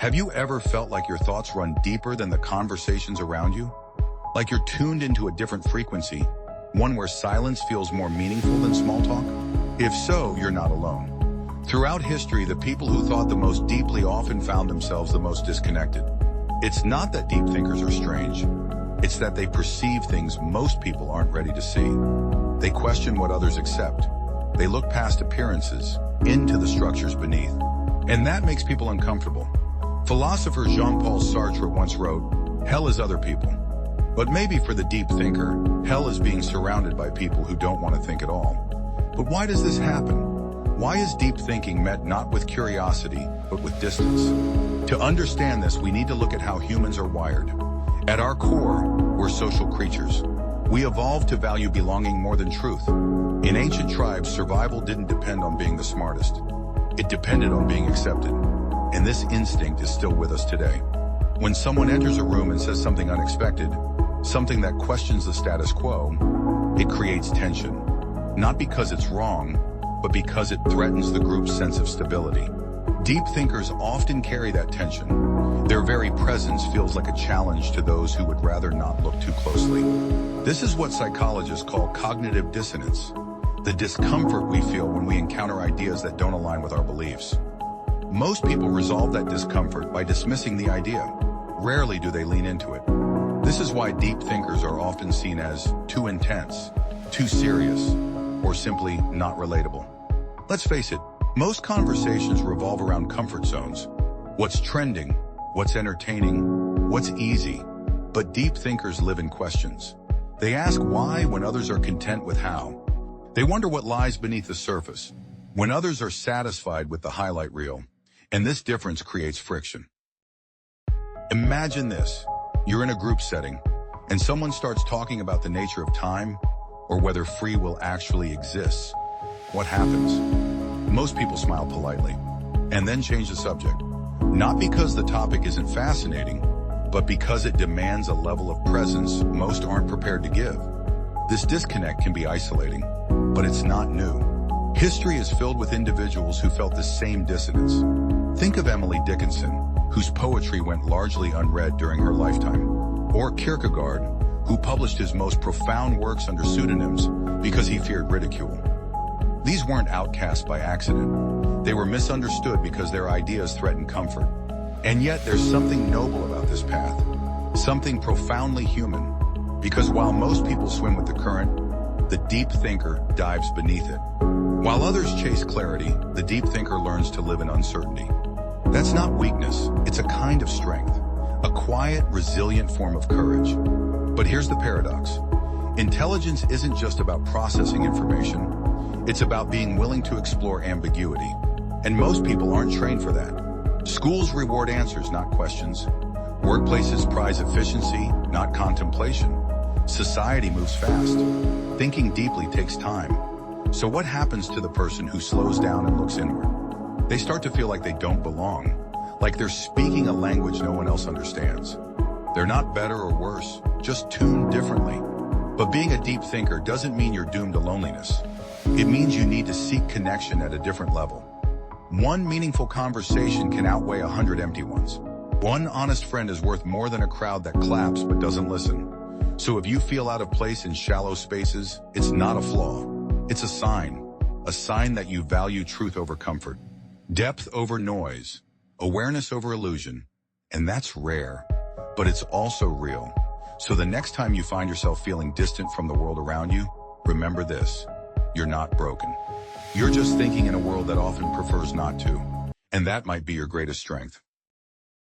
Have you ever felt like your thoughts run deeper than the conversations around you? Like you're tuned into a different frequency, one where silence feels more meaningful than small talk? If so, you're not alone. Throughout history, the people who thought the most deeply often found themselves the most disconnected. It's not that deep thinkers are strange. It's that they perceive things most people aren't ready to see. They question what others accept. They look past appearances, into the structures beneath. And that makes people uncomfortable. Philosopher Jean-Paul Sartre once wrote, "Hell is other people." But maybe for the deep thinker, hell is being surrounded by people who don't want to think at all. But why does this happen? Why is deep thinking met not with curiosity, but with distance? To understand this, we need to look at how humans are wired. At our core, we're social creatures. We evolved to value belonging more than truth. In ancient tribes, survival didn't depend on being the smartest. It depended on being accepted. And this instinct is still with us today. When someone enters a room and says something unexpected, something that questions the status quo, it creates tension. Not because it's wrong, but because it threatens the group's sense of stability. Deep thinkers often carry that tension. Their very presence feels like a challenge to those who would rather not look too closely. This is what psychologists call cognitive dissonance, the discomfort we feel when we encounter ideas that don't align with our beliefs. Most people resolve that discomfort by dismissing the idea. Rarely do they lean into it. This is why deep thinkers are often seen as too intense, too serious, or simply not relatable. Let's face it, most conversations revolve around comfort zones. What's trending, what's entertaining, what's easy. But deep thinkers live in questions. They ask why when others are content with how. They wonder what lies beneath the surface, when others are satisfied with the highlight reel. And this difference creates friction. Imagine this. You're in a group setting, and someone starts talking about the nature of time or whether free will actually exists. What happens? Most people smile politely and then change the subject. Not because the topic isn't fascinating, but because it demands a level of presence most aren't prepared to give. This disconnect can be isolating, but it's not new. History is filled with individuals who felt the same dissonance. Think of Emily Dickinson, whose poetry went largely unread during her lifetime, or Kierkegaard, who published his most profound works under pseudonyms because he feared ridicule. These weren't outcast by accident. They were misunderstood because their ideas threatened comfort. And yet there's something noble about this path, something profoundly human, because while most people swim with the current, the deep thinker dives beneath it. While others chase clarity, the deep thinker learns to live in uncertainty. That's not weakness, it's a kind of strength, a quiet, resilient form of courage. But here's the paradox. Intelligence isn't just about processing information, it's about being willing to explore ambiguity. And most people aren't trained for that. Schools reward answers, not questions. Workplaces prize efficiency, not contemplation. Society moves fast. Thinking deeply takes time. So what happens to the person who slows down and looks inward? They start to feel like they don't belong, like they're speaking a language no one else understands. They're not better or worse, just tuned differently. But being a deep thinker doesn't mean you're doomed to loneliness. It means you need to seek connection at a different level. One meaningful conversation can outweigh 100 empty ones. One honest friend is worth more than a crowd that claps but doesn't listen. So if you feel out of place in shallow spaces, it's not a flaw. It's a sign that you value truth over comfort, depth over noise, awareness over illusion. And that's rare, but it's also real. So the next time you find yourself feeling distant from the world around you, remember this: you're not broken. You're just thinking in a world that often prefers not to. And that might be your greatest strength.